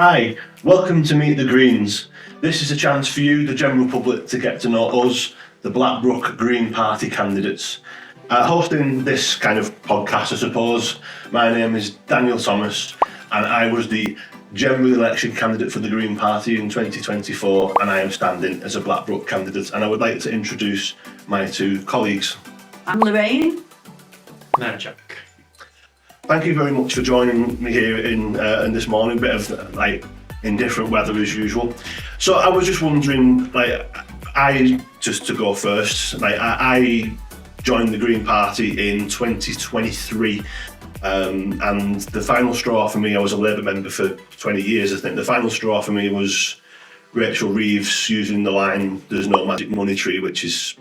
Hi, welcome to Meet the Greens. This is a chance for you, the general public, to get to know us, the Blackbrook Green Party candidates. Hosting this kind of podcast, I suppose, my name is Daniel Thomas, and I was the general election candidate for the Green Party in 2024, and I am standing as a Blackbrook candidate, and I would like to introduce my two colleagues. I'm Lorraine. And I'm Jack. Thank you very much for joining me here in this morning, bit of like indifferent weather as usual. So I was just wondering, just to go first, I joined the Green Party in 2023, and the final straw for me, I was a Labour member for 20 years, I think. The final straw for me was Rachel Reeves using the line, "There's no magic money tree," which is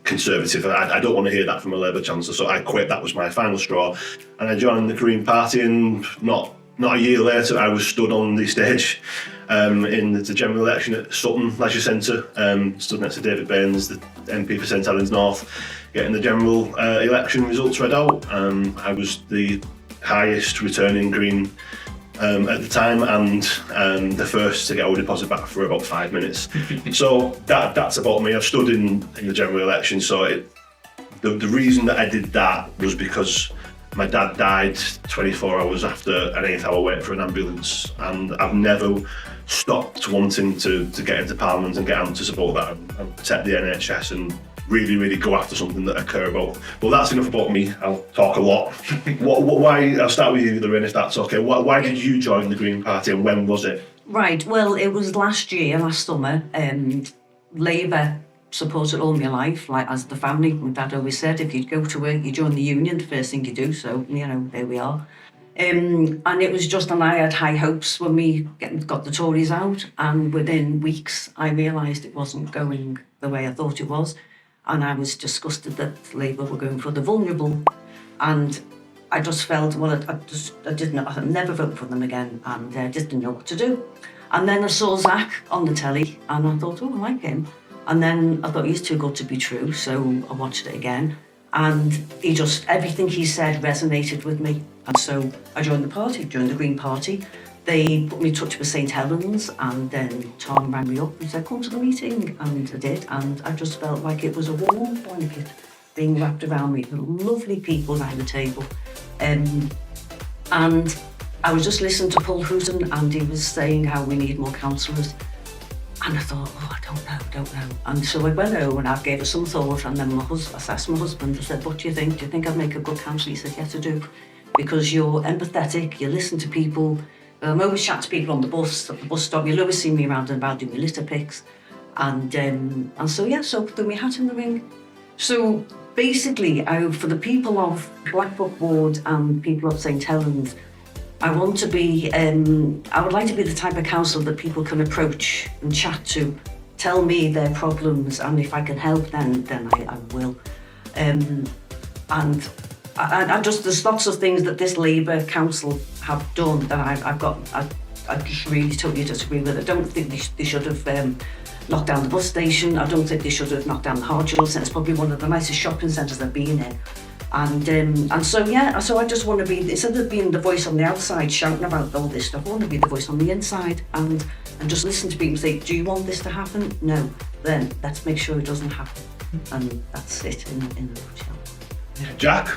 Conservative. I don't want to hear that from a Labour chancellor, so I quit. That was my final straw, and I joined the Green Party, and not a year later I was stood on the stage in the general election at Sutton Leisure Centre, stood next to David Baines, the MP for St Helens North, getting the general election results read out. I was the highest returning Green at the time, and the first to get our deposit back for about 5 minutes. So that's about me. I've stood in the general election, so the reason that I did that was because my dad died 24 hours after an 8-hour wait for an ambulance, and I've never stopped wanting to get into Parliament and get out to support that and protect the NHS and really go after something that I care about. Well, that's enough about me. I'll talk a lot. Why? I'll start with you, Lorraine, if that's okay. Why did you join the Green Party, and when was it? Right, well, it was last summer. Labour supported all my life, like as the family. My dad always said, if you go to work, you join the union, the first thing you do. So, there we are. And it was just, and I had high hopes when we got the Tories out, and within weeks I realised it wasn't going the way I thought it was. And I was disgusted that Labour were going for the vulnerable, and I just felt, well, I'd never vote for them again, and I just didn't know what to do. And then I saw Zach on the telly, and I thought, oh, I like him. And then I thought, he's too good to be true, so I watched it again, and everything he said resonated with me, and so I joined the Green Party. They put me in touch with St Helens, and then Tom rang me up and said, come to the meeting, and I did, and I just felt like it was a warm blanket being wrapped around me, lovely people around the table. And I was just listening to Paul Hooton, and he was saying how we need more councillors, and I thought, I don't know. And so I went home and I gave it some thought, and then I asked my husband, I said, what do you think? Do you think I'd make a good councillor? He said, yes, I do, because you're empathetic, you listen to people. I'm always chatting to people on the bus, at the bus stop. You'll always see me around and about doing my litter picks. And so threw my hat in the ring. So basically, for the people of Blackbrook Ward and people of St Helens, I would like to be the type of council that people can approach and chat to, tell me their problems, and if I can help, then I will. And there's lots of things that this Labour council have done that I just really totally disagree with. I don't think they should have knocked down the bus station. I don't think they should have knocked down the Hartshall Centre. It's probably one of the nicest shopping centres I've been in. So I just want to be, instead of being the voice on the outside shouting about all this stuff, I want to be the voice on the inside and just listen to people and say, do you want this to happen? No. Then let's make sure it doesn't happen. And that's it in a nutshell. Jack?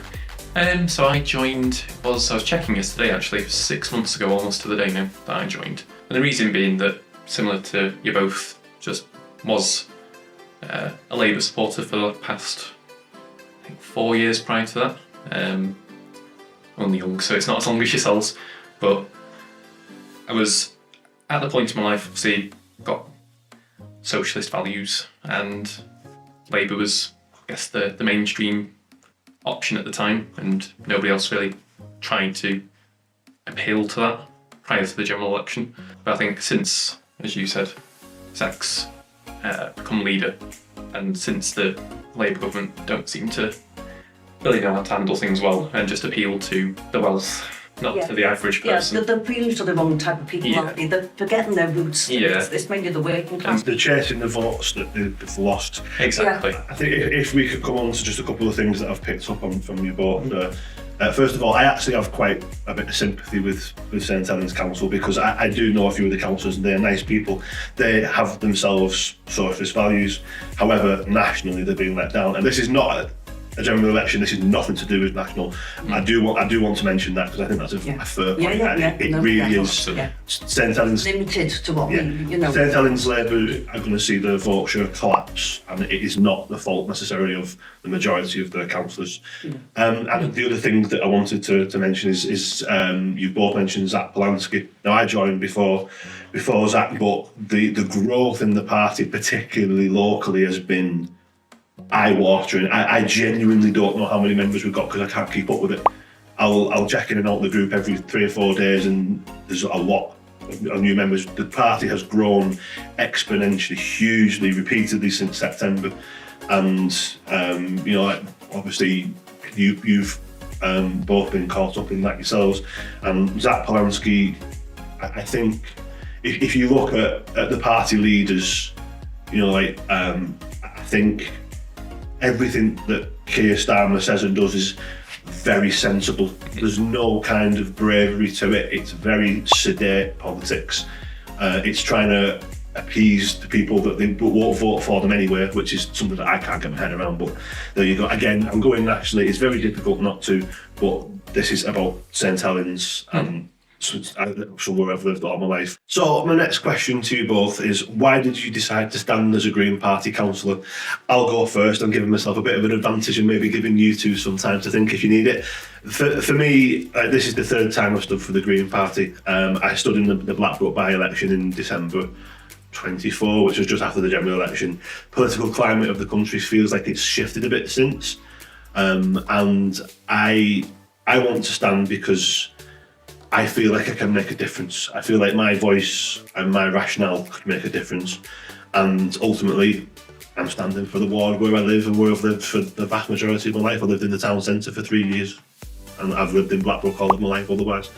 So I joined, I was checking yesterday actually, 6 months ago, almost to the day now that I joined. And the reason being that, similar to you both, just was a Labour supporter for the past, I think, 4 years prior to that. Only young, so it's not as long as yourselves, but I was at the point in my life, obviously, got socialist values, and Labour was, I guess, the mainstream option at the time, and nobody else really trying to appeal to that prior to the general election. But I think since, as you said, Zach's become leader, and since the Labour government don't seem to really know how to handle things well and just appeal to the wealth, not to the average person. Yeah, they're appealing to the wrong type of people, aren't they? They're forgetting their roots. Yeah. It's mainly the working class. They're chasing the votes that they've lost. Exactly. I think if we could come on to just a couple of things that I've picked up on from you both. First of all, I actually have quite a bit of sympathy with St Helens Council, because I do know a few of the councillors and they're nice people. They have themselves socialist values. However, nationally they're being let down. And this is not a general election, this is nothing to do with national. I do want to mention that, because I think that's a fair point. It really is. St Helens Limited to what we, St Helens Labour are going to see the vote share collapse, and it is not the fault necessarily of the majority of the councillors. And the other thing that I wanted to mention is you both mentioned Zach Polanski. Now, I joined before Zach, but the growth in the party, particularly locally, has been eye-watering. I genuinely don't know how many members we've got, because I can't keep up with it. I'll check in and out the group every 3 or 4 days, and there's a lot of new members. The party has grown exponentially, hugely, repeatedly since September, and obviously you've both been caught up in that yourselves. And Zach Polanski, I think if you look at the party leaders, I think everything that Keir Starmer says and does is very sensible. There's no kind of bravery to it. It's very sedate politics. It's trying to appease the people that they won't vote for them anyway, which is something that I can't get my head around. But there you go. Again, I'm going nationally. It's very difficult not to, but this is about St Helens and somewhere I've lived all my life. So my next question to you both is, why did you decide to stand as a Green Party councillor? I'll go first. I'm giving myself a bit of an advantage and maybe giving you two some time to think if you need it. For me, this is the third time I've stood for the Green Party. I stood in the Blackbrook by-election in December 24, which was just after the general election. Political climate of the country feels like it's shifted a bit since, and I want to stand because I feel like I can make a difference. I feel like my voice and my rationale could make a difference, and ultimately I'm standing for the ward where I live and where I've lived for the vast majority of my life. I lived in the town centre for 3 years, and I've lived in Blackbrook all of my life otherwise.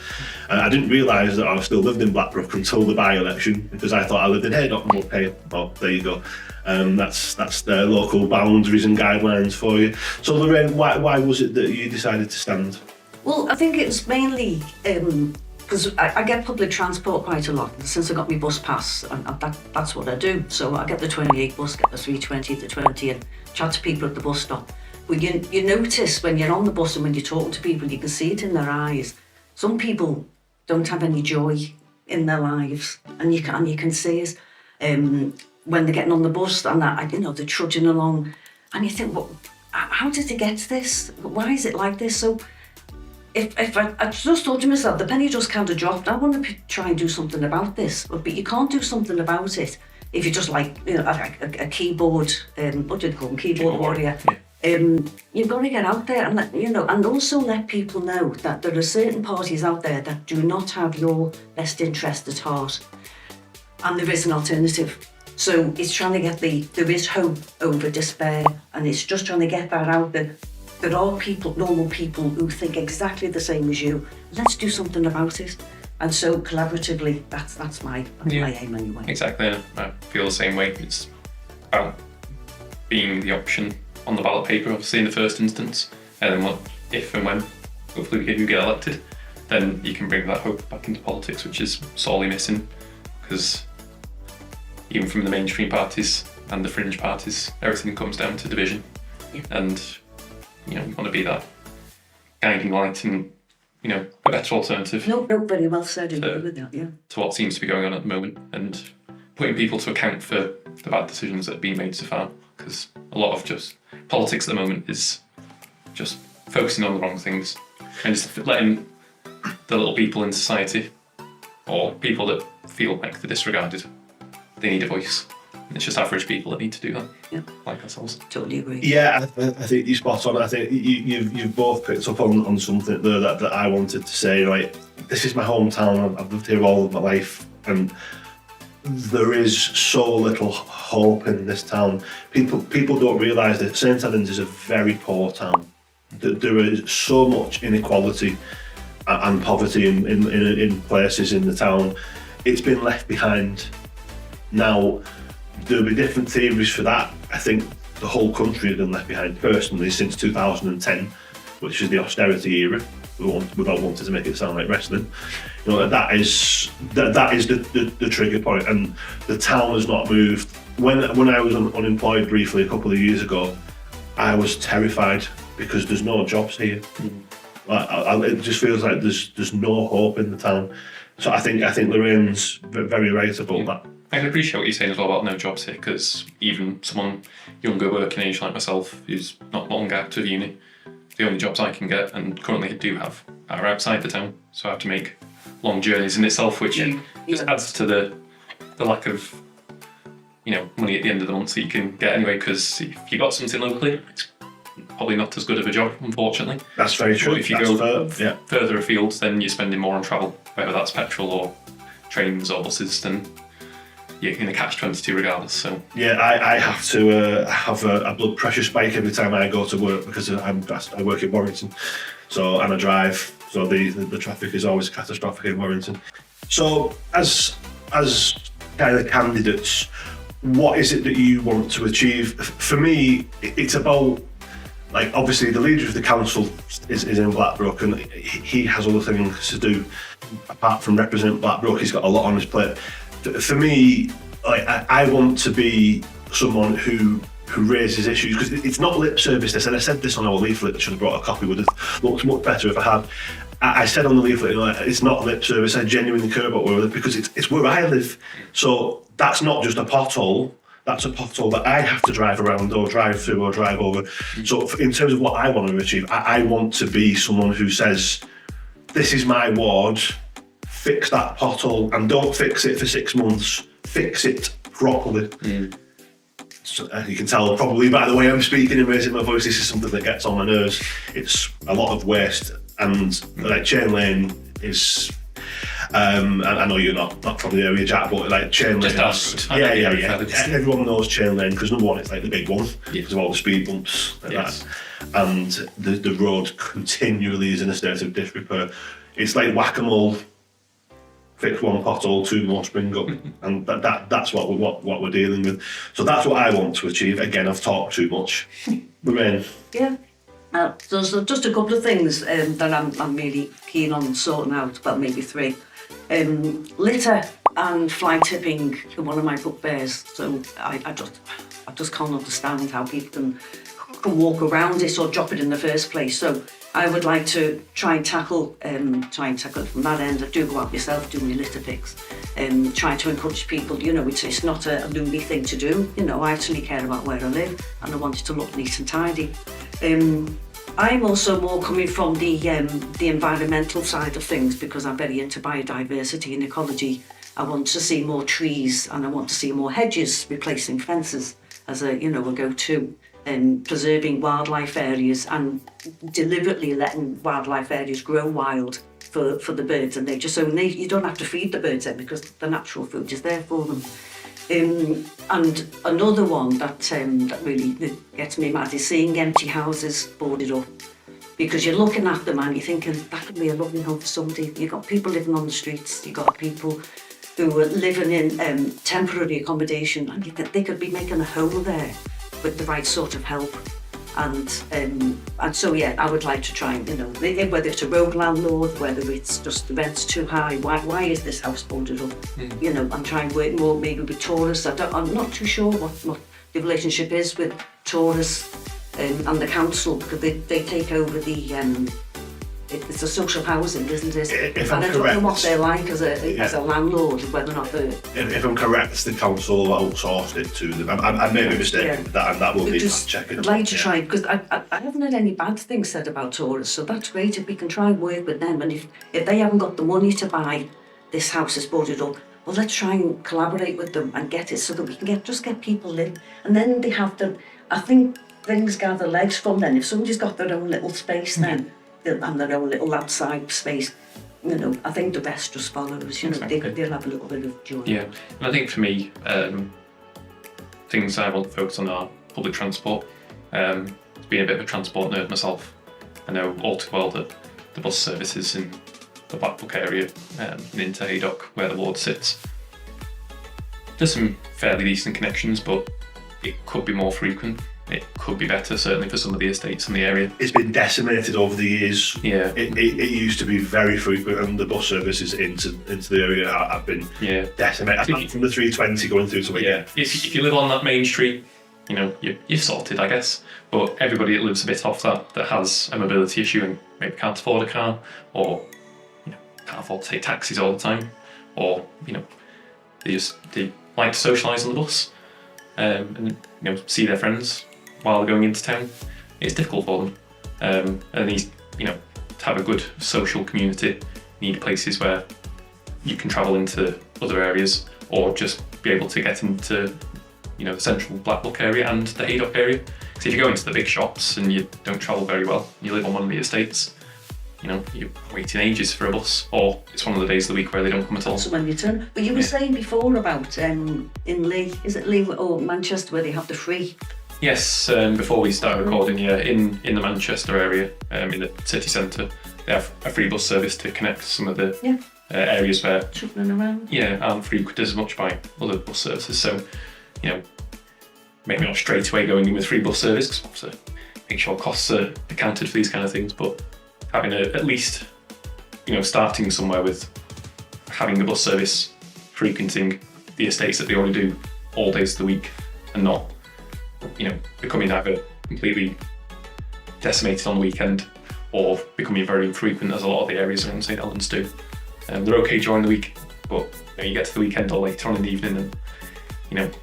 I didn't realise that I still lived in Blackbrook until the by-election, because I thought I lived in Haydock. Okay, well, there you go. That's the local boundaries and guidelines for you. So Lorraine, why was it that you decided to stand? Well, I think it's mainly because I get public transport quite a lot. Since I got my bus pass, and that's what I do. So I get the 28 bus, get the 320, the 20, and chat to people at the bus stop. But you notice when you're on the bus and when you're talking to people, you can see it in their eyes. Some people don't have any joy in their lives, and you can see it when they're getting on the bus and they're trudging along, and you think, well, how did they get to this? Why is it like this? So if I just thought to myself, the penny just kind of dropped. I want to try and do something about this, but you can't do something about it if you're just like a keyboard. What do you call them? Keyboard warrior. You've got to get out there and and also let people know that there are certain parties out there that do not have your best interest at heart, and there is an alternative. So it's trying to get there is hope over despair, and it's just trying to get that out there. There are people, normal people, who think exactly the same as you. Let's do something about it. And so collaboratively, that's my aim anyway. Exactly, I feel the same way. It's about being the option on the ballot paper, obviously, in the first instance. And then if and when, hopefully, we do get elected, then you can bring that hope back into politics, which is sorely missing. Because even from the mainstream parties and the fringe parties, everything comes down to division. Yeah. And we want to be that guiding light and, a better alternative. No, very well said. I agree with that, yeah. To what seems to be going on at the moment, and putting people to account for the bad decisions that have been made so far. Because a lot of just politics at the moment is just focusing on the wrong things and just letting the little people in society, or people that feel like they're disregarded, they need a voice. It's just average people that need to do that, like ourselves. Totally agree. Yeah, I think you're spot on. I think you've both picked up on something there that I wanted to say. Like, this is my hometown. I've lived here all of my life, and there is so little hope in this town. People don't realise that St Helens is a very poor town. There is so much inequality and poverty in places in the town. It's been left behind. Now, there'll be different theories for that. I think the whole country has been left behind personally since 2010, which is the austerity era, without wanting to make it sound like wrestling. You know, that is the trigger point, and the town has not moved. When I was unemployed briefly a couple of years ago, I was terrified because there's no jobs here. It just feels like there's no hope in the town. So I think Lorraine's very right about that. I can appreciate what you're saying as well about no jobs here, because even someone younger working age like myself, who's not long out of uni, the only jobs I can get, and currently do have, are outside the town. So I have to make long journeys in itself, which just adds to the lack of, money at the end of the month that you can get anyway, because if you got something locally, it's probably not as good of a job, unfortunately. That's very true. But if you go further afield, then you're spending more on travel, whether that's petrol or trains or buses, then you're in a catch-22 regardless. So yeah, I have to have a blood pressure spike every time I go to work because I work in Warrington, and I drive. So the traffic is always catastrophic in Warrington. So as kind of candidates, what is it that you want to achieve? For me, it's about, like, obviously the leader of the council is in Blackbrook, and he has other things to do apart from represent Blackbrook. He's got a lot on his plate. For me, like, I want to be someone who raises issues, because it's not lip service this, and I said this on our leaflet. I should have brought a copy, would have looked much better if I had. I said on the leaflet, it's not lip service. I genuinely care about where I live, because it's where I live. So that's not just a pothole. That's a pothole that I have to drive around or drive through or drive over. So in terms of what I want to achieve, I want to be someone who says, this is my ward, fix that pothole, and don't fix it for 6 months, fix it properly. So, you can tell probably by the way I'm speaking and raising my voice, this is something that gets on my nerves. It's a lot of waste, and like Chain Lane is, I know you're not from the area, Jack, but like Chain Lane, everyone knows Chain Lane because number one, it's like the big one because of all the speed bumps like that, and the road continually is in a state of disrepair. It's like whack-a-mole. Fix one pothole, 2 more spring up, and that's what we're dealing with. So that's what I want to achieve. Again, I've talked too much. Lorraine. Yeah. There's just a couple of things that I'm really keen on sorting out, well, maybe 3. Litter and fly tipping are one of my bugbears. So I just can't understand how people can walk around it or drop it in the first place. So I would like to try and tackle it from that end. I do go out myself doing my litter picks, trying to encourage people. It's not a loony thing to do. I actually care about where I live, and I want it to look neat and tidy. I'm also more coming from the environmental side of things, because I'm very into biodiversity and ecology. I want to see more trees, and I want to see more hedges replacing fences as a go-to. Preserving wildlife areas and deliberately letting wildlife areas grow wild for the birds and nature. So you don't have to feed the birds then, because the natural food is there for them. And another one that really gets me mad is seeing empty houses boarded up, because you're looking at them and you're thinking that could be a lovely home for somebody. You've got people living on the streets, you've got people who are living in temporary accommodation, and you think they could be making a home there with the right sort of help. And so I would like to try and, whether it's a road landlord, whether it's just the rent's too high, why is this house boarded up? And try and work more maybe with tourists. I'm not too sure what the relationship is with tourists and the council, because they take over it's a social housing, isn't it? If and I'm I don't correct, know what they're like as a landlord, whether or not they're... If I'm correct, the council outsourced it to them. I may be mistaken with that, and that will be fact-checking. I'd like to try, because I haven't had any bad things said about tourists, so that's great if we can try and work with them. And if they haven't got the money to buy this house is boarded up, well, let's try and collaborate with them and get it so that we can get people in. And then they have to, I think things gather legs from then. If somebody's got their own little space then, and their own little outside space, I think the rest just follows. Exactly. They'll have a little bit of joy. Yeah, and I think for me, things I want to focus on are public transport. Being a bit of a transport nerd myself, I know all too well that the bus services in the Blackbrook area and into Haydock, where the ward sits, there's some fairly decent connections, but it could be more frequent. it could be better, certainly for some of the estates in the area. It's been decimated over the years. Yeah. It used to be very frequent, and the bus services into the area have been Yeah. decimated. I think from the 320 going through to Yeah. If you live on that main street, you know, you're sorted, I guess. But everybody that lives a bit off that has a mobility issue and maybe can't afford a car, or can't afford to take taxis all the time, or they like to socialise on the bus, and see their friends while they're going into town. It's difficult for them, and these to have a good social community, need places where you can travel into other areas, or just be able to get into the central Blacklock area and the Haydock area. Because if you go into the big shops and you don't travel very well, you live on one of the estates, you're waiting ages for a bus, or it's one of the days of the week where they don't come at all. So when you turn, but you were saying before about in Lee, is it Lee or Manchester, where they have the free? Yes, before we start recording, in the Manchester area, in the city centre, they have a free bus service to connect some of the areas where Chuckling around. aren't frequented as much by other bus services. So, maybe not straight away going in with free bus service, because make sure costs are accounted for these kind of things, but having at least, starting somewhere with having the bus service frequenting the estates that they already do all days of the week, and not, becoming either completely decimated on the weekend or becoming very infrequent, as a lot of the areas around St Helens do. They're okay during the week, but you get to the weekend or later on in the evening and,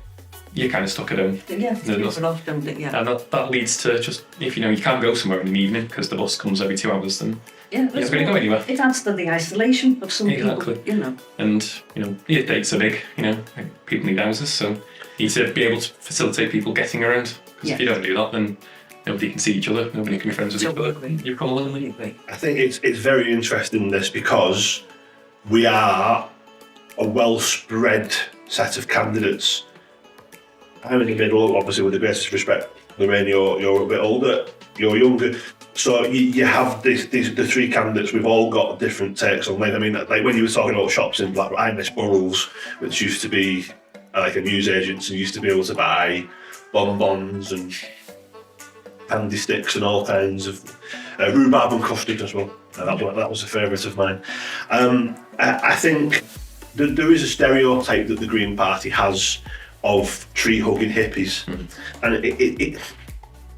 you're kind of stuck at home. Yeah, people often, yeah. And that leads to just, if you can't go somewhere in the evening because the bus comes every 2 hours, then yeah, you're not going to go anywhere. It adds to the isolation of some Exactly. people, And, the estates are big, people need houses, so you need to be able to facilitate people getting around. Because if you don't do that, then nobody can see each other, nobody can be friends with each other. You become lonely. I think it's very interesting, this, because we are a well-spread set of candidates. I'm in the middle, obviously, with the greatest respect. Lorraine, you're a bit older, you're younger. So you have the three candidates. We've all got different takes on life. I mean, like when you were talking about shops in Blackrock, I miss Burrells, which used to be like a newsagent, and used to be able to buy bonbons and candy sticks and all kinds of rhubarb and custard as well. That was a favourite of mine. I think there is a stereotype that the Green Party has of tree-hugging hippies, and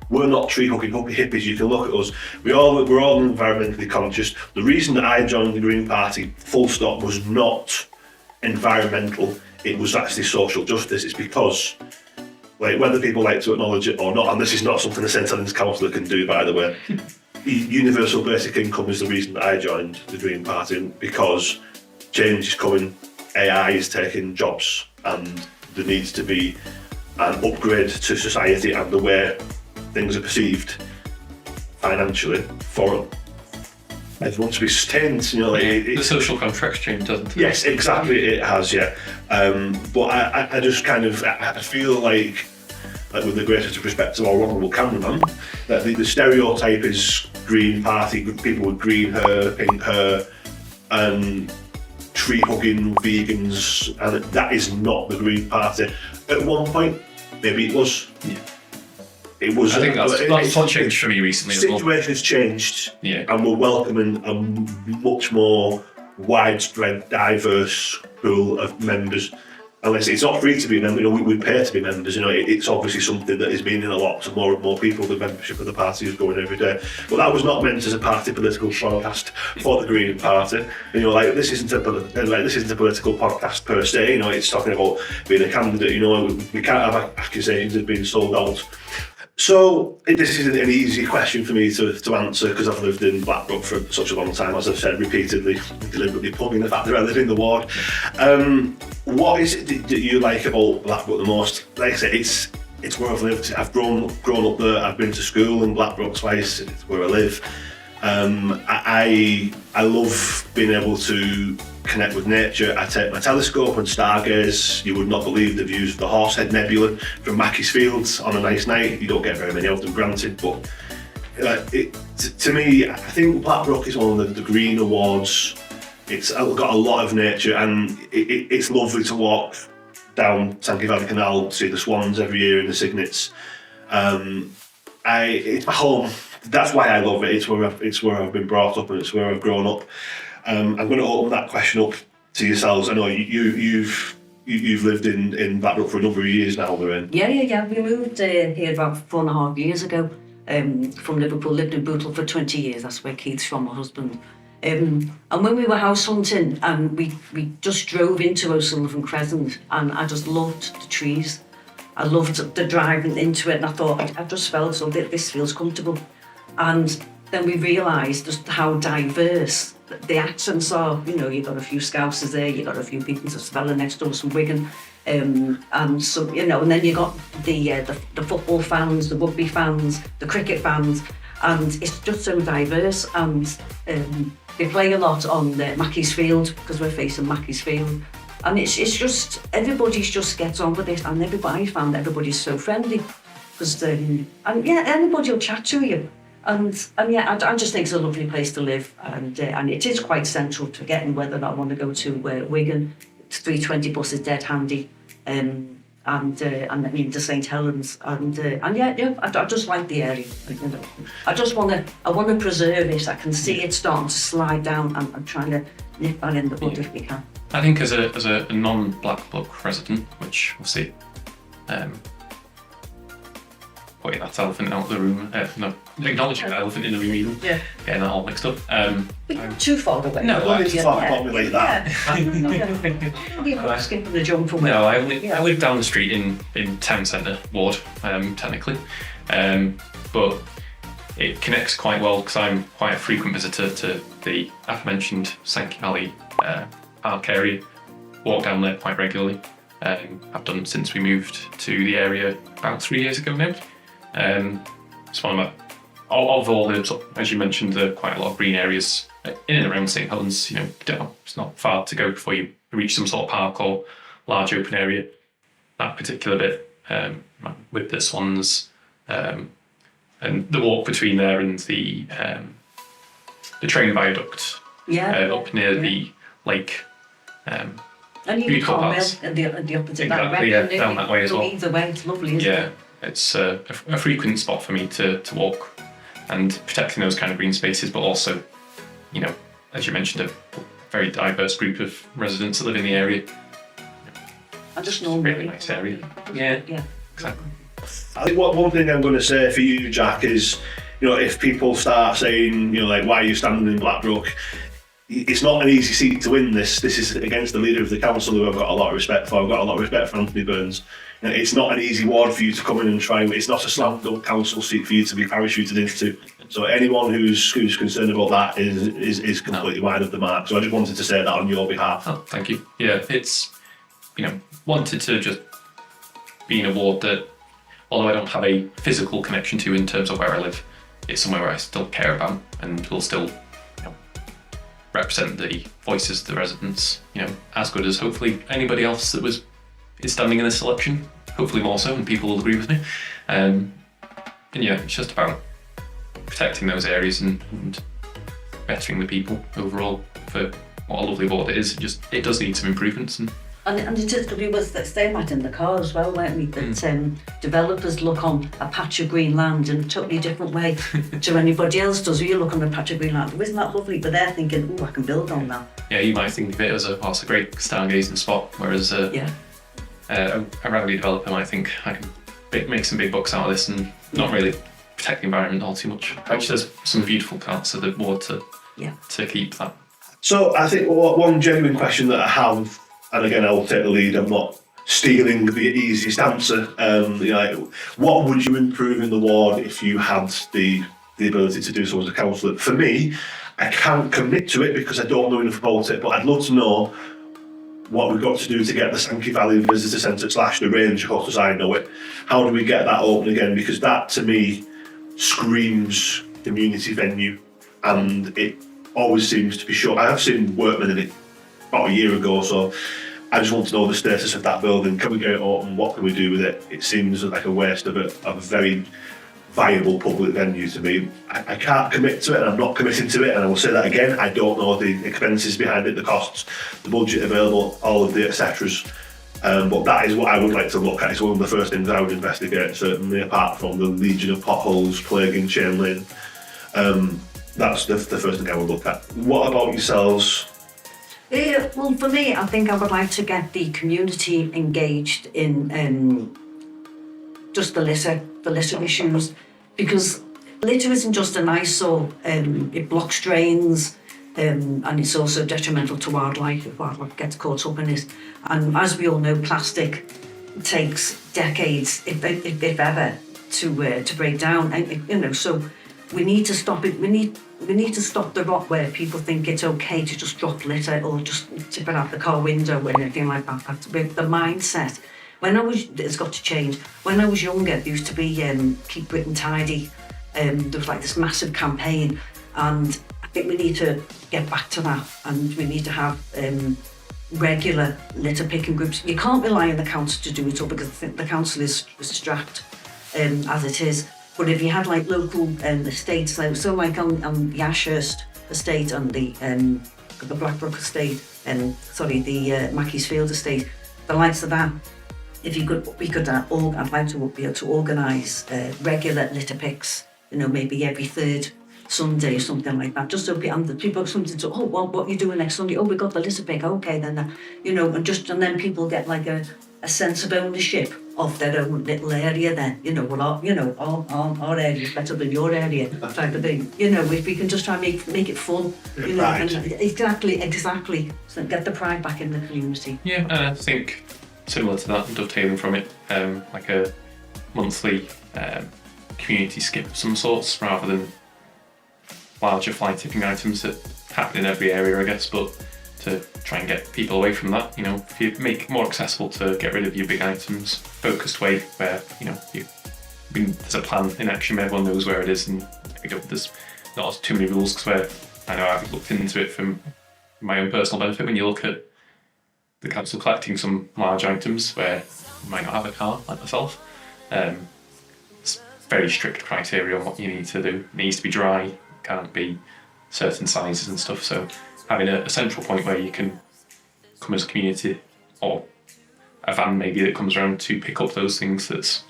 we're not tree-hugging hippies. You can look at us. We're all environmentally conscious. The reason that I joined the Green Party, full stop, was not environmental. It was actually social justice. It's because, whether people like to acknowledge it or not, and this is not something the St Helens Councillor can do, by the way, universal basic income is the reason that I joined the Green Party, because change is coming, AI is taking jobs, and there needs to be an upgrade to society and the way things are perceived financially for everyone to be sustained. The social contract's changed, doesn't it? Yes, exactly, it has, yeah. But I just kind of, I feel like with the greatest respect to our honourable cameraman, that the stereotype is Green Party, people with green hair, pink hair, and tree-hugging vegans, and that is not the Green Party. At one point, maybe it was. Yeah. It was. I think that's what changed for me recently as well. The situation has changed, Yeah. and we're welcoming a much more widespread, diverse pool of members. Unless it's not free to be a member, we pay to be members. It's obviously something that is meaning a lot to more and more people. The membership of the party is going every day. But that was not meant as a party political podcast for the Green Party. This isn't a political podcast per se. It's talking about being a candidate. We can't have accusations of being sold out. So this isn't an easy question for me to answer, because I've lived in Blackrock for such a long time, as I've said repeatedly, deliberately plugging the fact that I live in the ward. What is it that you like about Blackrock the most? Like I say, it's where I've lived. I've grown up there. I've been to school in Blackrock twice. It's where I live. I love being able to connect with nature. I take my telescope and stargaze. You would not believe the views of the Horsehead Nebula from Mackie's Fields on a nice night. You don't get very many of them, granted, but to me, I think Blackrock is one of the green awards. It's got a lot of nature, and it's lovely to walk down Sankey Valley Canal, see the swans every year in the cygnets, It's my home. That's why I love it. It's where I've been brought up and it's where I've grown up. I'm going to open that question up to yourselves. I know you've lived in Blackbrook for a number of years now, Lorraine. Yeah. We moved here about 4.5 years ago from Liverpool. Lived in Bootle for 20 years. That's where Keith's from, my husband. And when we were house hunting, we just drove into O'Sullivan Crescent, and I just loved the trees. I loved the driving into it, and I thought, I just felt so that this feels comfortable. And then we realised just how diverse the accents are. You know, you've got a few Scousers there, you've got a few people from Spelling next door, some Wigan, and some, you know, and then you got the football fans, the rugby fans, the cricket fans, and it's just so diverse. And they play a lot on Mackey's Field because we're facing Mackey's Field. And it's just, everybody's just gets on with it, and I found everybody's so friendly. Because, anybody will chat to you. And I just think it's a lovely place to live, and it is quite central to getting whether or not I want to go to Wigan. It's 3:20 bus is dead handy, and into St Helens, I just like the area. You know, I want to preserve it. I can see it starting to slide down, and I'm trying to nip that in the bud if we can. I think as a non-Blackbrook resident, which obviously putting that elephant out of the room, acknowledging that elephant in the room even, getting that all mixed up. We're not too far away. No, I don't need to talk about me like that. You're skipping the jump from it. No, I live down the street in Town Centre Ward, technically, but it connects quite well because I'm quite a frequent visitor to the aforementioned Sankey Valley Park area. Walk down there quite regularly. I've done since we moved to the area about 3 years ago now. It's one of all the, as you mentioned, there are quite a lot of green areas in and around St Helens. You know, it's not far to go before you reach some sort of park or large open area. That particular bit with the swans and the walk between there and the train viaduct up near the lake. And you beautiful can parts. in the opposite Exactly, direction. down that way as well. Either way, it's lovely, isn't it? It's a frequent spot for me to walk, and protecting those kind of green spaces, but also, you know, as you mentioned, a very diverse group of residents that live in the area. I just know Really nice area. Yeah, exactly. I think one thing I'm going to say for you, Jack, is, you know, if people start saying, you know, like, why are you standing in Blackbrook? It's not an easy seat to win this. This is against the leader of the council, who I've got a lot of respect for. I've got a lot of respect for Anthony Burns. You know, it's not an easy ward for you to come in and try. It's not a slam dunk council seat for you to be parachuted into. So anyone who's concerned about that is completely wide of the mark. So I just wanted to say that on your behalf. Oh, thank you. Yeah, it's, you know, wanted to just be in a ward that, although I don't have a physical connection to in terms of where I live, it's somewhere where I still care about and will still, you know, represent the voices of the residents, you know, as good as hopefully anybody else that is standing in this election, hopefully more so, and people will agree with me. And yeah, it's just about protecting those areas and bettering the people overall for what a lovely ward it is. It does need some improvements. And it is, we were saying that in the car as well, weren't we? That developers look on a patch of green land in a totally different way to anybody else does. You look on a patch of green land, isn't that lovely? But they're thinking, oh, I can build on that. Yeah, you might think of it as a great stargazing spot, whereas a rowdy developer might think, I can make some big bucks out of this and not really protect the environment all too much. Which there's some beautiful parts of the ward to keep that. So I think one genuine question that I have, and again I'll take the lead, I'm not stealing the easiest answer. You know, what would you improve in the ward if you had the ability to do so as a councillor? For me, I can't commit to it because I don't know enough about it, but I'd love to know what we've got to do to get the Sankey Valley Visitor Centre / the Range Hut as I know it. How do we get that open again? Because that to me screams community venue, and it always seems to be shut. I have seen workmen in it about a year ago, so I just want to know the status of that building. Can we get it open? What can we do with it? It seems like a waste of a very viable public venue to me. I can't commit to it, and I'm not committing to it, and I will say that again. I don't know the expenses behind it, the costs, the budget available, all of the etceteras. But that is what I would like to look at. It's one of the first things I would investigate, certainly, apart from the legion of potholes plaguing Chain Lane. That's the first thing I would look at. What about yourselves? Well, for me, I think I would like to get the community engaged in just the litter issues, because litter isn't just an eyesore. It blocks drains, and it's also detrimental to wildlife if wildlife gets caught up in it. And as we all know, plastic takes decades, if ever, to break down. And so we need to stop it. We need to stop the rot where people think it's okay to just drop litter or just tip it out the car window or anything like that. That's the mindset. It's got to change. When I was younger, there used to be Keep Britain Tidy. There was like this massive campaign, and I think we need to get back to that, and we need to have regular litter picking groups. You can't rely on the council to do it all, because I think the council is strapped as it is. But if you had like local estates, so like on the Ashurst estate and the Blackbrook estate, the Mackie's Field estate, the likes of that, if you could, I'd like to be able to organise regular litter picks, maybe every third Sunday or something like that, just so people have something to, what are you doing next Sunday? Oh, we got the litter pick, okay then, and then people get like a sense of ownership of their own little area then, our area is better than your area type of thing. If we can just try and make it fun, Right. and exactly, so get the pride back in the community. Yeah, and I think similar to that, dovetailing from it, like a monthly community skip of some sorts, rather than larger fly tipping items that happen in every area, I guess, but to try and get people away from that. If you make it more accessible to get rid of your big items, focused way where, there's a plan in action, everyone knows where it is, and there's not too many rules, because where I know I've looked into it from my own personal benefit. When you look at the council collecting some large items where you might not have a car, like myself, it's very strict criteria on what you need to do. It needs to be dry, can't be certain sizes and stuff, so having a central point where you can come as a community, or a van maybe that comes around to pick up those things that's,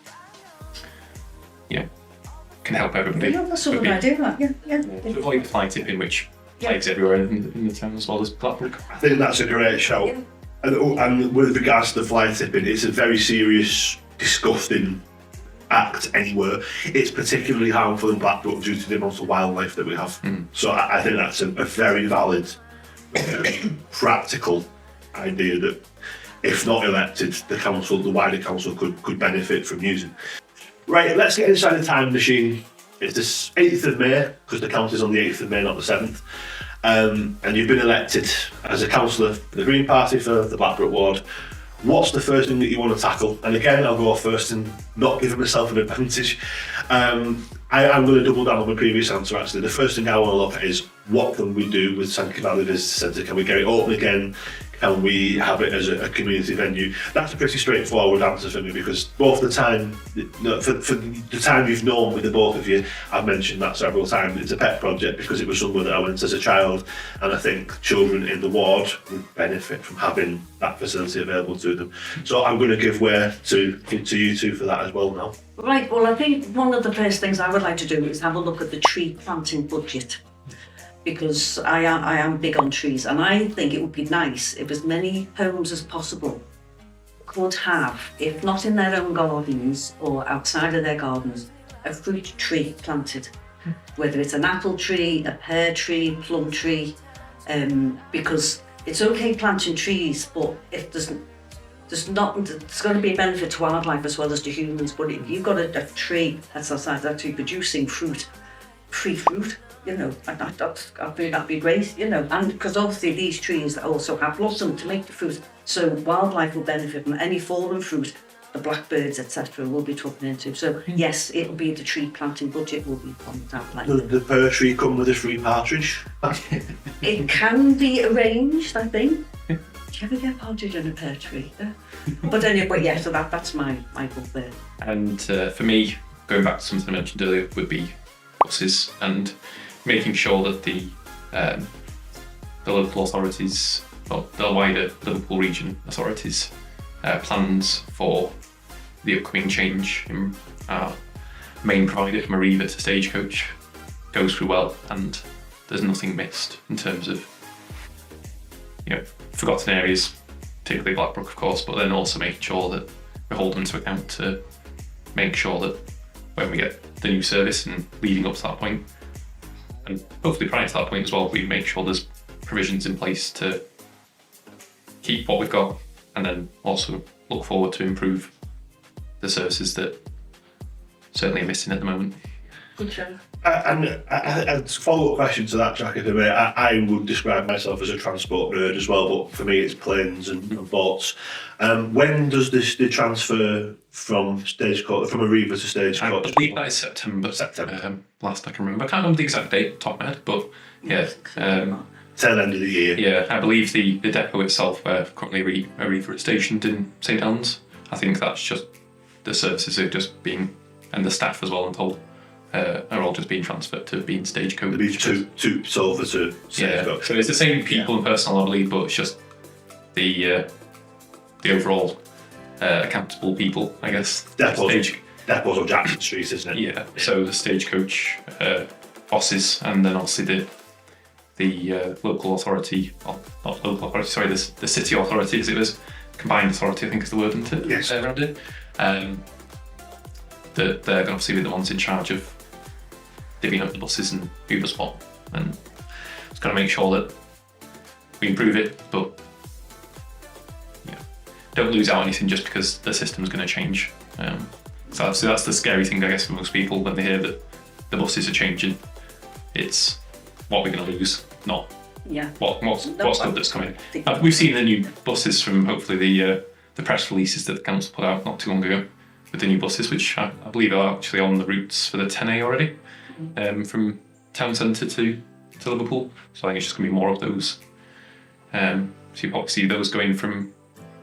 can help everybody. Yeah, that's a good idea, yeah. To avoid the fly tipping, which plagues everywhere in the town as well as Blackbrook. I think that's a great shout. Yeah. And with regards to the fly tipping, it's a very serious, disgusting act anywhere. It's particularly harmful in Blackbrook due to the amount of wildlife that we have. So I think that's a very valid, practical idea that, if not elected, the wider council could benefit from using. Right, let's get inside the time machine. It's the 8th of May, because the count is on the 8th of May, not the 7th. And you've been elected as a councillor for the Green Party for the Blackbrook ward. What's the first thing that you want to tackle? And again, I'll go first and not give myself an advantage. I'm going to double down on my previous answer, actually. The first thing I want to look at is, what can we do with Sankey Valley Visitor Centre? Can we get it open again? Can we have it as a community venue? That's a pretty straightforward answer for me, because both the time, for the time you've known with the both of you, I've mentioned that several times. It's a pet project because it was somewhere that I went as a child, and I think children in the ward would benefit from having that facility available to them. So I'm going to give way to you two for that as well now. Right, well, I think one of the first things I would like to do is have a look at the tree planting budget, because I am big on trees, and I think it would be nice if as many homes as possible could have, if not in their own gardens or outside of their gardens, a fruit tree planted. Whether it's an apple tree, a pear tree, plum tree, because it's okay planting trees, but if there's going to be a benefit to wildlife as well as to humans. But if you've got a tree that's actually producing fruit, free fruit, I think that'd be great, and because obviously these trees also have blossom to make the fruit, so wildlife will benefit from any fallen fruit, the blackbirds, etc. will be tucking into. So yes, it'll be the tree planting budget will be one that like. Does the pear tree come with a free partridge? It can be arranged, I think. Do you ever get a partridge in a pear tree? But anyway, yeah, so that's my book there. And for me, going back to something I mentioned earlier, would be buses, and making sure that the local authorities, or the wider Liverpool region authorities, plans for the upcoming change in our main provider from Arriva to Stagecoach goes through well, and there's nothing missed in terms of, you know, forgotten areas, particularly Blackbrook, of course, but then also making sure that we hold them to account to make sure that when we get the new service and leading up to that point, and hopefully prior to that point as well, we make sure there's provisions in place to keep what we've got, and then also look forward to improve the services that certainly are missing at the moment. And a follow-up question to that, Jack, if I may, I would describe myself as a transport nerd as well, but for me it's planes and boats. When does the transfer from Stagecoach, from Arriva to I Stagecoach? believe that is September. Last I can remember. I can't remember the exact date, top of my head, but yeah. Tail end of the year. Yeah, I believe the depot itself, where currently Arriva is stationed in St Helens, I think that's just the services are just being, and the staff as well, I'm told, are all just being transferred to being Stagecoach. There'll be two over to Stagecoach. Yeah, so it's the same people and personnel, I believe, but it's just the overall accountable people, I guess. Depots on Jackson Street, isn't it? Yeah, so the Stagecoach bosses, and then obviously the local authority, or not local authority, sorry, the city authority, as it was, combined authority, I think is the word, isn't it? Yes. Around it. They're going to obviously be the ones in charge of divvying up the buses and who does what, and it's going to make sure that we improve it, but don't lose out on anything just because the system's going to change. So that's the scary thing, I guess, for most people when they hear that the buses are changing. It's what we're going to lose, not what's good that's coming. We've seen the new buses from hopefully the press releases that the council put out not too long ago with the new buses, which I believe are actually on the routes for the 10A already, from town centre to Liverpool. So I think it's just going to be more of those. So you probably see those going from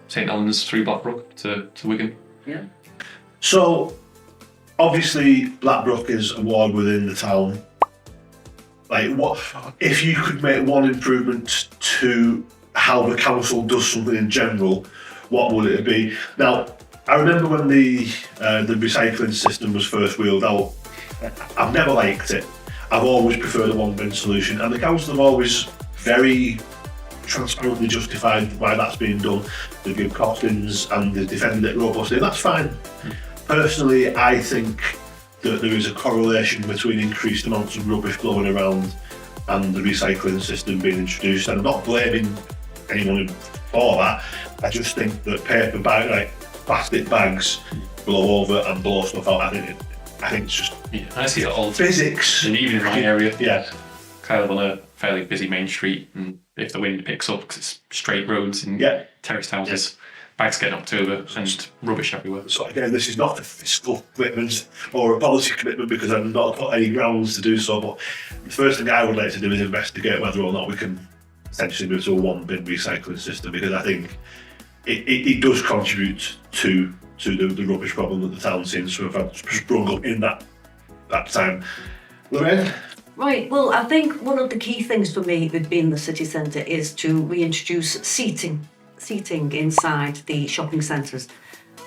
St Helens through Blackbrook to Wigan. Yeah. So, obviously, Blackbrook is a ward within the town. Like, what if you could make one improvement to how the council does something in general? What would it be? Now, I remember when the recycling system was first wheeled out. I've never liked it. I've always preferred a one-bin solution, and the council have always very transparently justified why that's being done. They've given costings and they've defended it robustly, and that's fine. Personally, I think that there is a correlation between increased amounts of rubbish blowing around and the recycling system being introduced. And I'm not blaming anyone for that. I just think that paper bag, like plastic bags, blow over and blow stuff out. I think it's just I see that all the physics. time. And even in my area, Yeah. kind of on a fairly busy main street, and if the wind picks up because it's straight roads and terraced houses, bags get knocked over and rubbish everywhere. So again, this is not a fiscal commitment or a policy commitment because I've not got any grounds to do so, but the first thing I would like to do is investigate whether or not we can essentially move to a one-bin recycling system, because I think it does contribute to the rubbish problem that the town seems to have sprung up in that time. Lorraine? Right, well, I think one of the key things for me with being the city centre is to reintroduce seating inside the shopping centres.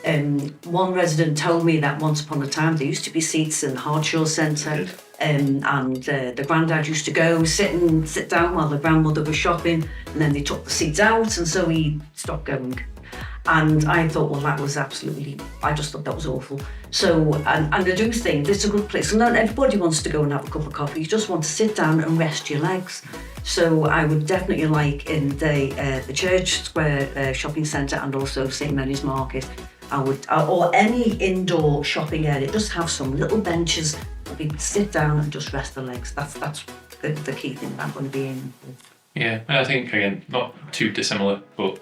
One resident told me that once upon a time there used to be seats in Hardshaw Centre, and the granddad used to go sit down while the grandmother was shopping, and then they took the seats out, and so he stopped going. And I thought, well, that was I just thought that was awful. So, and I do think this is a good place. And not everybody wants to go and have a cup of coffee. You just want to sit down and rest your legs. So I would definitely like in the Church Square shopping centre and also St Mary's Market, or any indoor shopping area, just have some little benches where people sit down and just rest their legs. That's the key thing that I'm going to be aiming for. Yeah, and I think, again, not too dissimilar, but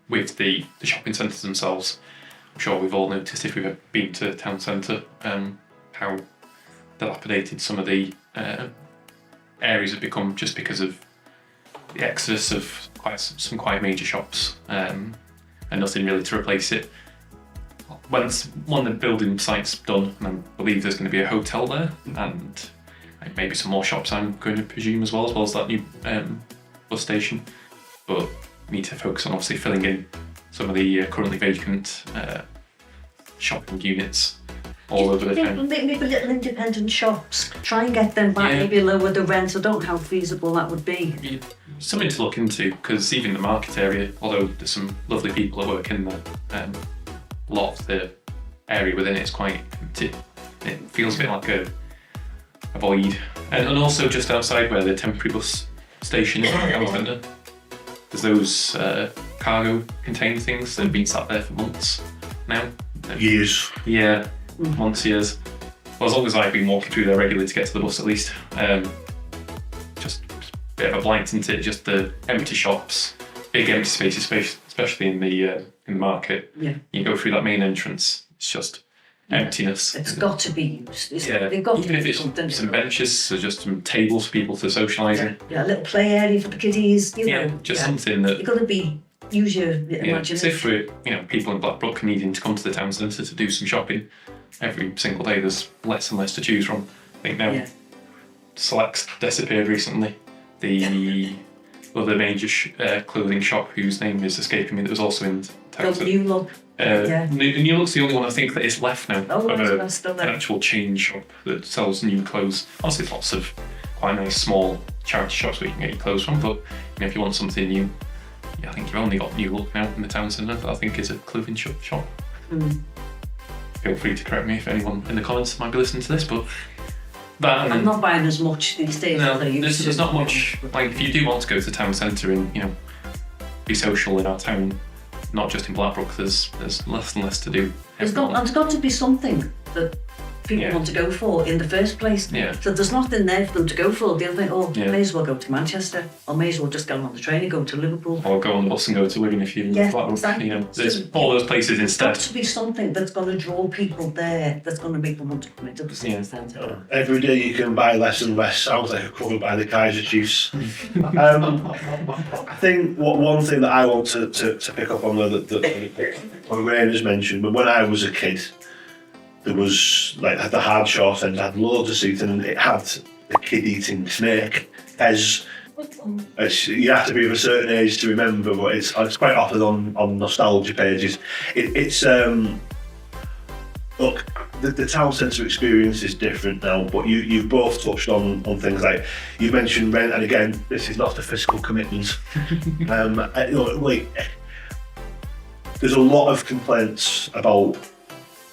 with the shopping centres themselves, I'm sure we've all noticed if we've been to the town centre how dilapidated some of the areas have become just because of the exodus of some quite major shops, and nothing really to replace it. Once one of the building sites done, and I believe there's going to be a hotel there, and maybe some more shops, I'm going to presume, as well as that new bus station. But we need to focus on obviously filling in some of the currently vacant shopping units all over the town. Maybe little independent shops. Try and get them back. Yeah. Maybe lower the rent. I don't know how feasible that would be. Yeah, something to look into, because even the market area, although there's some lovely people that work in there, a lot of the area within it is quite empty. It feels a bit like a void. And also just outside where the temporary bus station is, there's those cargo container things that have been sat there for months now. Years. Yeah, months, years. Well, as long as I've been walking through there regularly to get to the bus at least. Just a bit of a blight, isn't it? Just the empty shops, big empty spaces, especially in the market. Yeah. You go through that main entrance, it's just emptiness. It's got to be used. Yeah, They've got even to if do it's something. some benches or just some tables for people to socialise in. Yeah, a little play area for the kiddies. You know. Yeah, just something that. You've got to use your Yeah, imagination. as if we're, people in Blackbrook needing to come to the town centre to do some shopping every single day, there's less and less to choose from. I think now Yeah. Select's disappeared recently. The other major clothing shop whose name is escaping me that was also in town Got centre. new look. Yeah. New Look's the only one I think that is left now Oh, of that's still an there. actual chain shop that sells new clothes. Obviously, there's lots of quite nice small charity shops where you can get your clothes from, but if you want something new, I think you've only got New Look now in the town centre that I think is a clothing shop. Feel free to correct me if anyone in the comments might be listening to this, but that and I'm not buying as much these days no, as I used to. there's not much. Like, if you do want to go to the town centre and be social in our town, not just in Blackbrook, there's less and less to do. There's got to be something that people Yeah. want to go for in the first place. Yeah. So there's nothing there for them to go for. They'll think, oh, Yeah. may as well go to Manchester, or may as well just go on the train and go to Liverpool. Or go on the bus and go to Wigan if you Yeah, Blackbrook. exactly. There's all those places There's got instead. to be something that's going to draw people there, that's going to make them want to come into the city Yeah. centre. Every day you can buy less and less. Sounds like a cover by the Kaiser Chiefs. I think one thing that I want to pick up on that Lorraine has mentioned, but when I was a kid, there was like the hard short end had loads of seating and it had the kid eating snake. You have to be of a certain age to remember, but it's quite often on nostalgia pages. Look, the town centre experience is different now, but you've both touched on things like you mentioned rent, and again, this is not a fiscal commitment. There's a lot of complaints about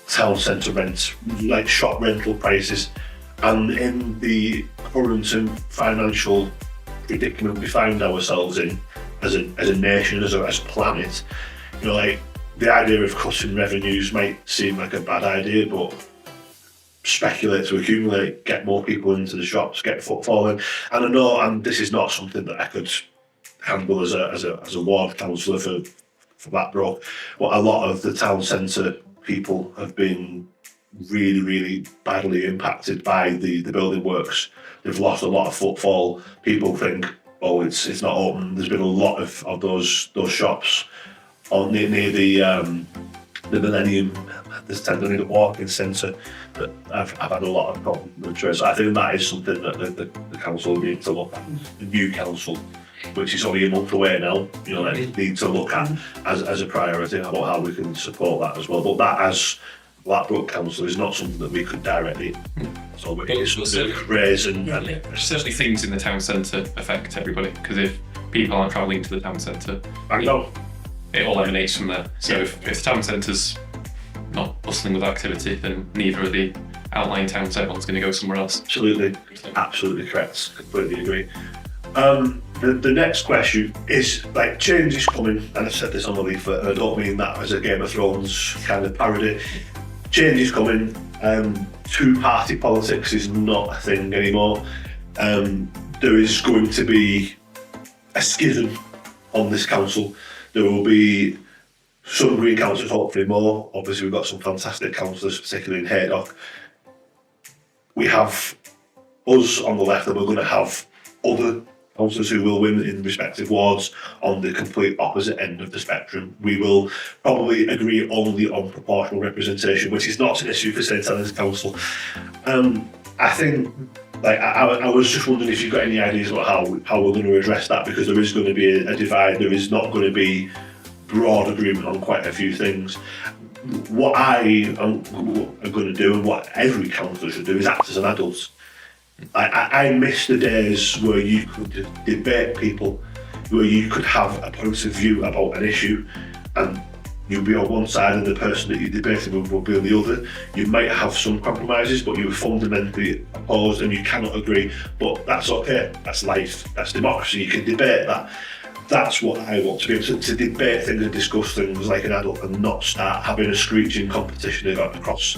town centre rent, like shop rental prices, and in the current and financial predicament we find ourselves in as a nation, as a planet, the idea of cutting revenues might seem like a bad idea, but speculate to accumulate, get more people into the shops, get footfall in. And I know, and this is not something that I could handle as a ward councillor for Blackbrook, but a lot of the town centre people have been really, really badly impacted by the building works. They've lost a lot of footfall. People think, oh, it's not open. There's been a lot of those shops on near the Millennium. There's tending a walking centre that I've had a lot of problems with. So I think that is something that the council need to look at. The new council, which is only a month away now, need to look at as a priority about how we can support that as well. But that, as Blackbrook Council, is not something that we could directly. So it's something to raise and Certainly things in the town centre affect everybody, because if people aren't travelling to the town centre, I know. it all emanates from there. So if the town centre's not bustling with activity, then neither are the outlying towns. Everyone's going to go somewhere else. Absolutely correct. Completely agree. The next question is, change is coming, and I've said this on the leaflet, and I don't mean that as a Game of Thrones kind of parody. Change is coming. Two-party politics is not a thing anymore. There is going to be a schism on this council. There will be some Green councillors, hopefully more. Obviously, we've got some fantastic councillors, particularly in Haydock. We have us on the left, and we're going to have other councillors who will win in respective wards on the complete opposite end of the spectrum. We will probably agree only on proportional representation, which is not an issue for St Helens Council. I think, I was just wondering if you've got any ideas about how we're going to address that, because there is going to be a divide. There is not going to be broad agreement on quite a few things. What I am going to do, and what every councillor should do, is act as an adult. I miss the days where you could debate people, where you could have a point of view about an issue, and you'll be on one side and the person that you're debating with will be on the other. You might have some compromises, but you're fundamentally opposed and you cannot agree. But that's okay. That's life. That's democracy. You can debate that. That's what I want, to be able to debate things and discuss things like an adult, and not start having a screeching competition across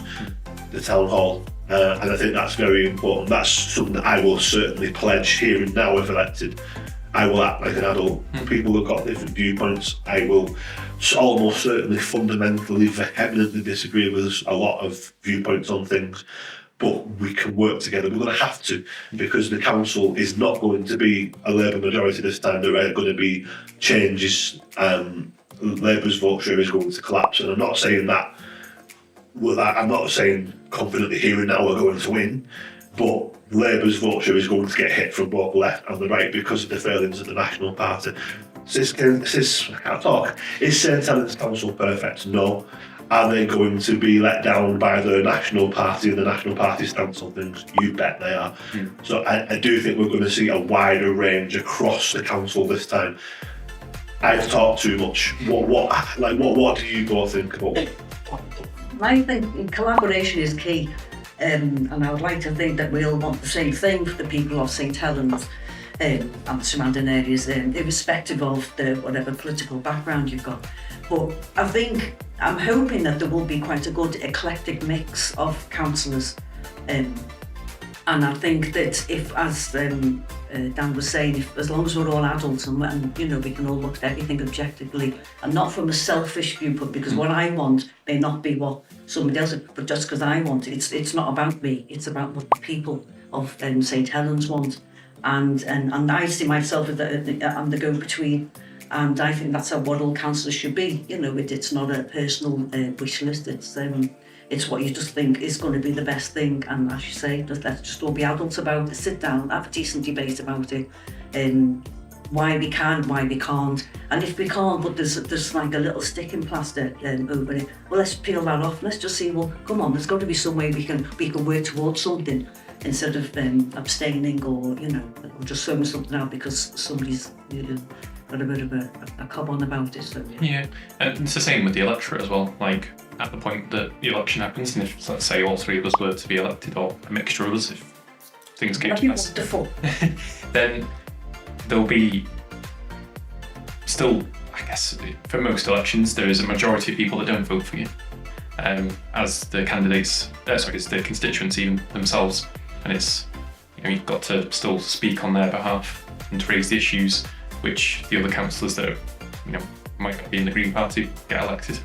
the town hall. And I think that's very important. That's something that I will certainly pledge here and now, if elected. I will act like an adult. People have got different viewpoints. I will almost certainly fundamentally, vehemently disagree with a lot of viewpoints on things, but we can work together. We're going to have to, because the council is not going to be a Labour majority this time. There are going to be changes. Labour's vote share is going to collapse, and I'm not saying that. Well, I'm not saying confidently here and now we're going to win, but Labour's vote share is going to get hit from both the left and the right because of the failings of the National Party. I can't talk. Is St Helens Council perfect? No. Are they going to be let down by the National Party and the National Party stance on things? You bet they are. So I do think we're going to see a wider range across the council this time. I've talked too much. What do you both think about? I think collaboration is key, and I would like to think that we all want the same thing for the people of St Helens and the surrounding areas, irrespective of whatever political background you've got. But I'm hoping that there will be quite a good eclectic mix of councillors, and I think that if, as Dan was saying, as long as we're all adults and we can all look at everything objectively and not from a selfish viewpoint, because what I want may not be what somebody else, but just because I want it, it's not about me, it's about what the people of St Helens want, and I see myself as I'm the go-between, and I think that's what all councillors should be. It's not a personal wish list, it's what you just think is going to be the best thing, and as you say, let's just all be adults about it, sit down, have a decent debate about it, why we can, why we can't, and if we can't, but there's like a little sticking plaster over it, well, let's peel that off, let's just see, well, come on, there's got to be some way we can work towards something, instead of abstaining or just throwing something out because somebody's got a bit of a cob on about it. So yeah, and it's the same with the electorate as well. Like, at the point that the election happens, and if, let's say, all three of us were to be elected, or a mixture of us, if things came to pass, then there'll be still, I guess, for most elections, there is a majority of people that don't vote for you, as the candidates, as the constituents even themselves, and it's, you've got to still speak on their behalf and to raise the issues which the other councillors that are, might not be in the Green Party get elected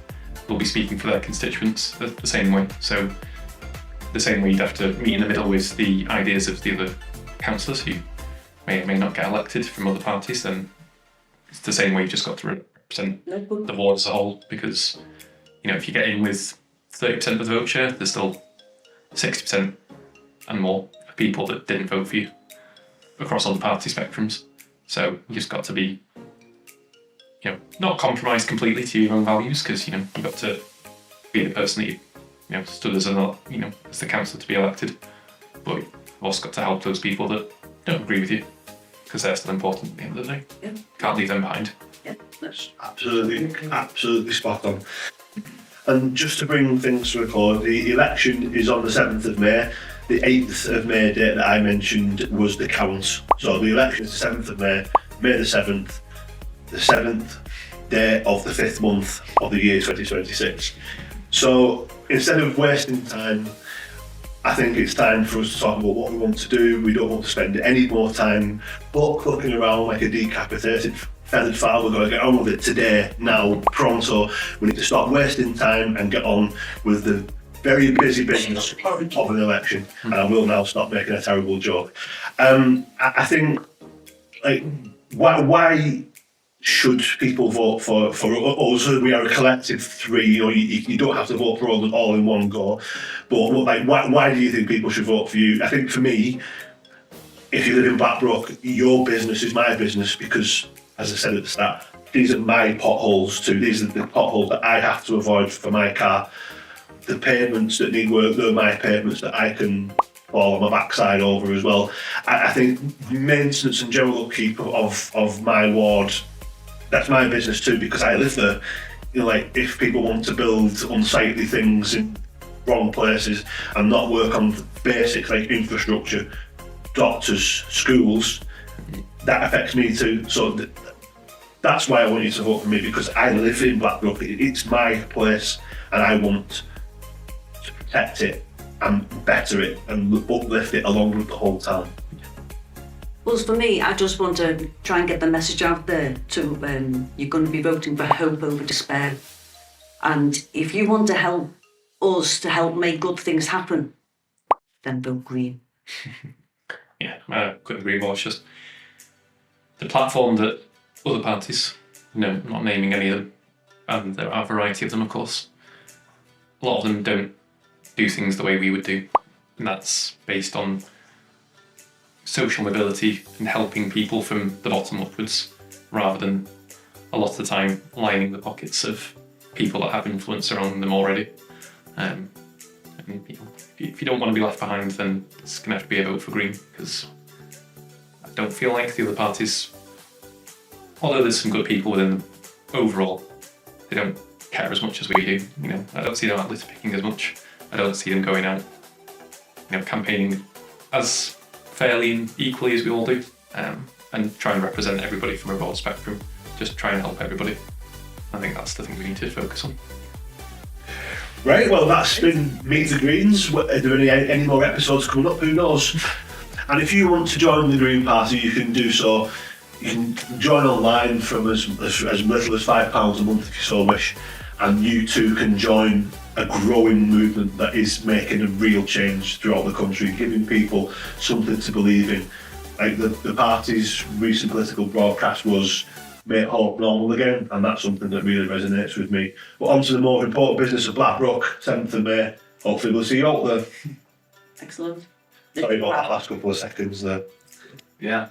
will be speaking for their constituents the same way. So the same way you'd have to meet in the middle with the ideas of the other councillors who may or may not get elected from other parties, then it's the same way you've just got to represent the ward as a whole, because if you get in with 30% of the vote share, there's still 60% and more of people that didn't vote for you across all the party spectrums. So you've just got to be, not compromise completely to your own values, because you've got to be the person that you stood as as the councillor to be elected, but you've also got to help those people that don't agree with you, because they're still important at the end of the day. Yeah. Can't leave them behind. Yeah, that's Absolutely spot on. And just to bring things to a close, the election is on the 7th of May. The 8th of May date that I mentioned was the count. So the election is the 7th of May, May the 7th, the 7th day of the 5th month of the year 2026. So instead of wasting time, I think it's time for us to talk about what we want to do. We don't want to spend any more time clucking around like a decapitated feathered fowl. We're going to get on with it today, now, pronto. We need to stop wasting time and get on with the very busy business of an election. And I will now stop making a terrible joke. I think, why should people vote for us? We are a collective three. You don't have to vote for all in one go. But why do you think people should vote for you? I think for me, if you live in Blackbrook, your business is my business, because, as I said at the start, these are my potholes too. These are the potholes that I have to avoid for my car. The pavements that need work, they're my pavements that I can fall on my backside over as well. I think maintenance and general upkeep of my ward, that's my business too, because I live there. You know, like if people want to build unsightly things in wrong places and not work on basics like infrastructure, doctors, schools, that affects me too. So that's why I want you to vote for me, because I live in Blackbrook. It's my place and I want to protect it and better it and uplift it along with the whole town. Well, for me, I just want to try and get the message out there to you're going to be voting for hope over despair. And if you want to help us to help make good things happen, then vote Green. Yeah, I couldn't agree more. It's just the platform that other parties, not naming any of them, and there are a variety of them, of course, a lot of them don't do things the way we would do. And that's based on social mobility and helping people from the bottom upwards, rather than a lot of the time lining the pockets of people that have influence around them already. And if you don't want to be left behind, then it's going to have to be a vote for Green, because I don't feel like the other parties, although there's some good people within them, overall they don't care as much as we do. I don't see them out litter picking as much. I don't see them going out, campaigning as fairly and equally as we all do, and try and represent everybody from a broad spectrum. Just try and help everybody. I think that's the thing we need to focus on. Right, well, that's been Meet the Greens. Are there any more episodes coming up? Who knows? And if you want to join the Green Party, you can do so. You can join online from as little as £5 a month if you so wish, and you too can join a growing movement that is making a real change throughout the country, giving people something to believe in. Like the party's recent political broadcast was "Make hope normal again," and that's something that really resonates with me. But on to the more important business of Blackbrook, 7th of May. Hopefully we'll see you out there. Excellent. Sorry about that last couple of seconds there. Yeah.